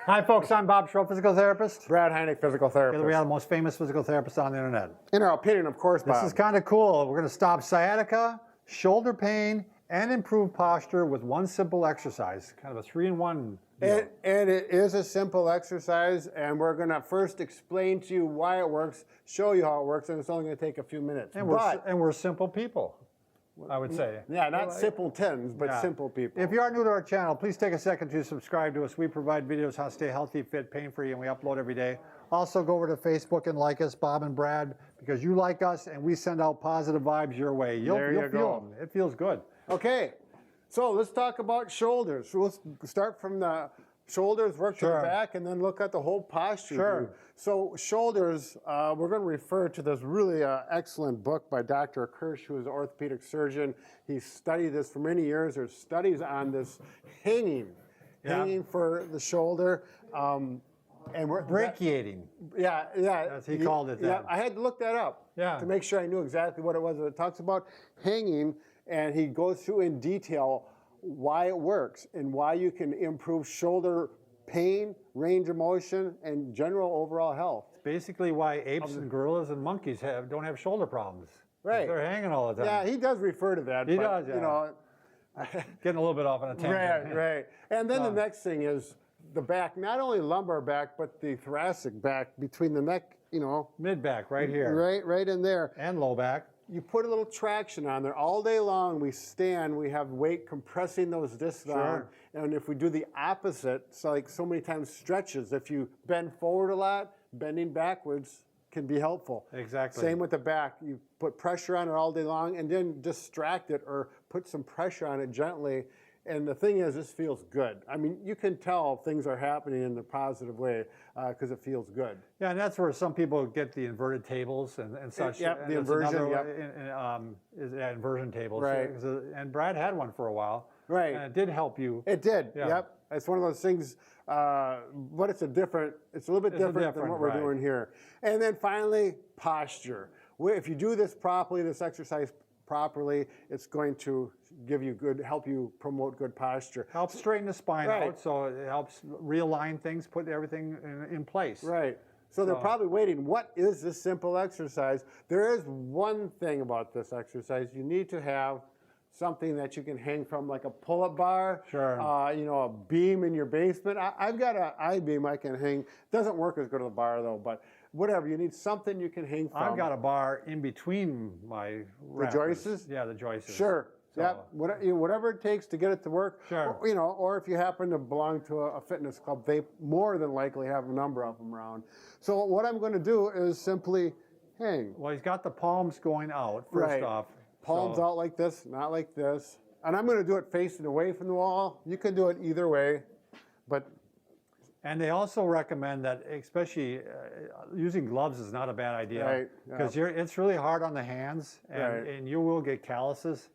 Hi, folks. I'm Bob Schroep, physical therapist. Brad Heineck, physical therapist. We are the most famous physical therapists on the internet. In our opinion, of course, Bob. This is kind of cool. We're going to stop sciatica, shoulder pain, and improve posture with one simple exercise. Kind of a 3-in-1 deal. And it is a simple exercise, and we're going to first explain to you why it works, show you how it works, and it's only going to take a few minutes. And we're simple people, I would say. Yeah, not simpletons, but simple people. If you are new to our channel, please take a second to subscribe to us. We provide videos how to stay healthy, fit, pain-free, and we upload every day. Also, go over to Facebook and like us, Bob and Brad, because you like us, and we send out positive vibes your way. You'll feel them. It feels good. Okay, so let's talk about shoulders. So let's start from the shoulders, work to the back, and then look at the whole posture. Sure. So shoulders, we're going to refer to this really excellent book by Dr. Kirsch, who is an orthopedic surgeon. He studied this for many years. There's studies on this hanging for the shoulder. And we're brachiating. Yeah. As he called it. Yeah, I had to look that up to make sure I knew exactly what it was. It talks about hanging, and he goes through in detail why it works and why you can improve shoulder pain, range of motion, and general overall health. It's basically why apes and gorillas and monkeys don't have shoulder problems. Right. They're hanging all the time. Yeah, he does refer to that. He does, yeah. You know, getting a little bit off on a tangent. Right. And then the next thing is the back, not only lumbar back, but the thoracic back between the neck, mid-back right here. Right in there. And low back. You put a little traction on there. All day long we stand, we have weight compressing those discs down. And if we do the opposite, so like so many times stretches, if you bend forward a lot, bending backwards can be helpful. Exactly. Same with the back. You put pressure on it all day long and then distract it or put some pressure on it gently. And the thing is, this feels good. I mean, you can tell things are happening in a positive way because it feels good. Yeah, and that's where some people get the inverted tables and such. Yep, the inversion, inversion tables. Right. And Brad had one for a while. Right. And it did help you. It did, yep. It's one of those things, but it's a little bit different than what we're doing here. And then finally, posture. If you do this properly, this exercise properly, it's going to help you promote good posture. Helps straighten the spine out, so it helps realign things, put everything in place. Right. So they're probably waiting, what is this simple exercise? There is one thing about this exercise. You need to have something that you can hang from, like a pull-up bar, a beam in your basement. I've got an I-beam I can hang. Doesn't work as good as a bar though, but whatever, you need something you can hang from. I've got a bar in between my rafters. The joists? Yeah, the joists. Sure. So. Yep. Whatever it takes to get it to work. Sure. Or if you happen to belong to a fitness club, they more than likely have a number of them around. So what I'm going to do is simply hang. Well, he's got the palms going out first off. Palms out like this, not like this. And I'm going to do it facing away from the wall. You can do it either way, but. And they also recommend that, especially using gloves is not a bad idea, because it's really hard on the hands, and you will get calluses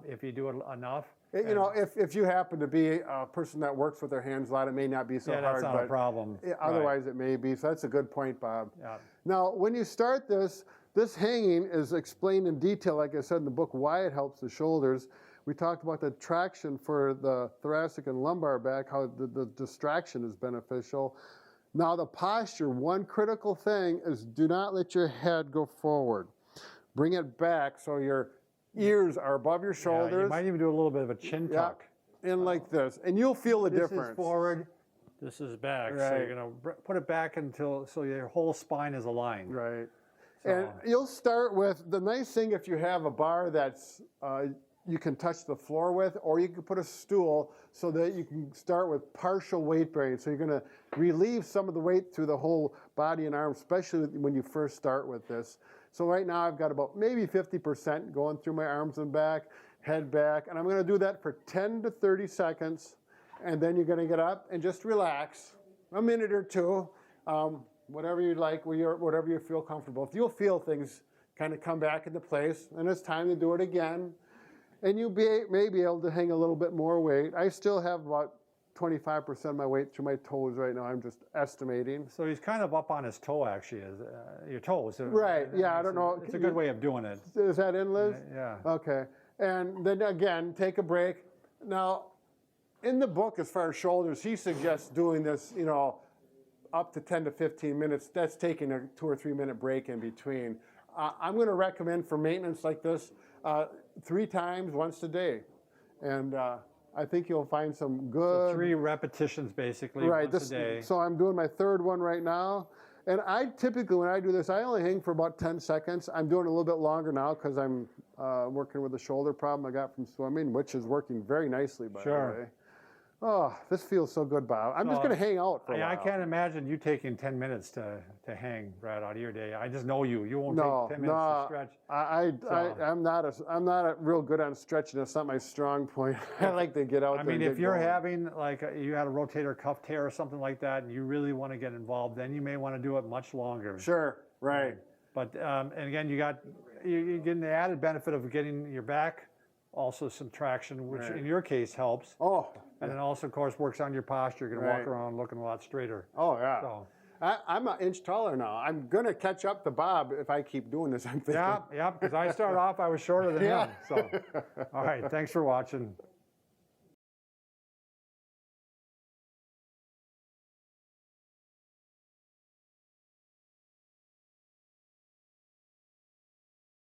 if you do it enough. If you happen to be a person that works with their hands a lot, it may not be so hard. That's not a problem. Otherwise, it may be. So that's a good point, Bob. Yeah. Now, when you start this hanging is explained in detail, like I said in the book, why it helps the shoulders. We talked about the traction for the thoracic and lumbar back, how the distraction is beneficial. Now the posture, one critical thing is do not let your head go forward. Bring it back so your ears are above your shoulders. Yeah, you might even do a little bit of a chin tuck. In like this, and you'll feel the difference. This is forward, this is back. So you're going to put it back so your whole spine is aligned. Right. So. And you'll start with, the nice thing if you have a bar that's you can touch the floor with, or you can put a stool so that you can start with partial weight bearing. So you're going to relieve some of the weight through the whole body and arm, especially when you first start with this. So right now I've got about maybe 50% going through my arms and back, head back, and I'm going to do that for 10 to 30 seconds, and then you're going to get up and just relax a minute or two, whatever you like, whatever you feel comfortable. If you'll feel things kind of come back into place, and it's time to do it again. And you may be able to hang a little bit more weight. I still have about 25% of my weight through my toes right now. I'm just estimating. So he's kind of up on his toe, actually, your toes. Right, yeah, I don't know. It's a good way of doing it. Is that in, Liz? Yeah. Okay. And then again, take a break. Now, in the book, as far as shoulders, he suggests doing this, you know, up to 10 to 15 minutes. That's taking a 2 or 3 minute break in between. I'm going to recommend for maintenance like this 3 times once a day, and I think you'll find some good. 3 repetitions basically once a day. So I'm doing my 3rd one right now. And I typically, when I do this, I only hang for about 10 seconds. I'm doing it a little bit longer now because I'm working with a shoulder problem I got from swimming, which is working very nicely, by the way. Oh, this feels so good, Bob. I'm just going to hang out for a while. I can't imagine you taking 10 minutes to hang, Brad, out of your day. I just know you. You won't take 10 minutes to stretch. I'm not real good on stretching. That's not my strong point. I like to get out there. I mean, and if get you're going. having, like, you had a rotator cuff tear or something like that, and you really want to get involved, then you may want to do it much longer. Sure, right. But, and again, you're getting the added benefit of getting your back, also some traction, which in your case helps. Oh. And then also, of course, works on your posture. You're going to walk around looking a lot straighter. Oh, yeah. So. I'm an inch taller now. I'm going to catch up to Bob if I keep doing this, I'm thinking. Yeah, because I started off, I was shorter than him. So, all right, thanks for watching.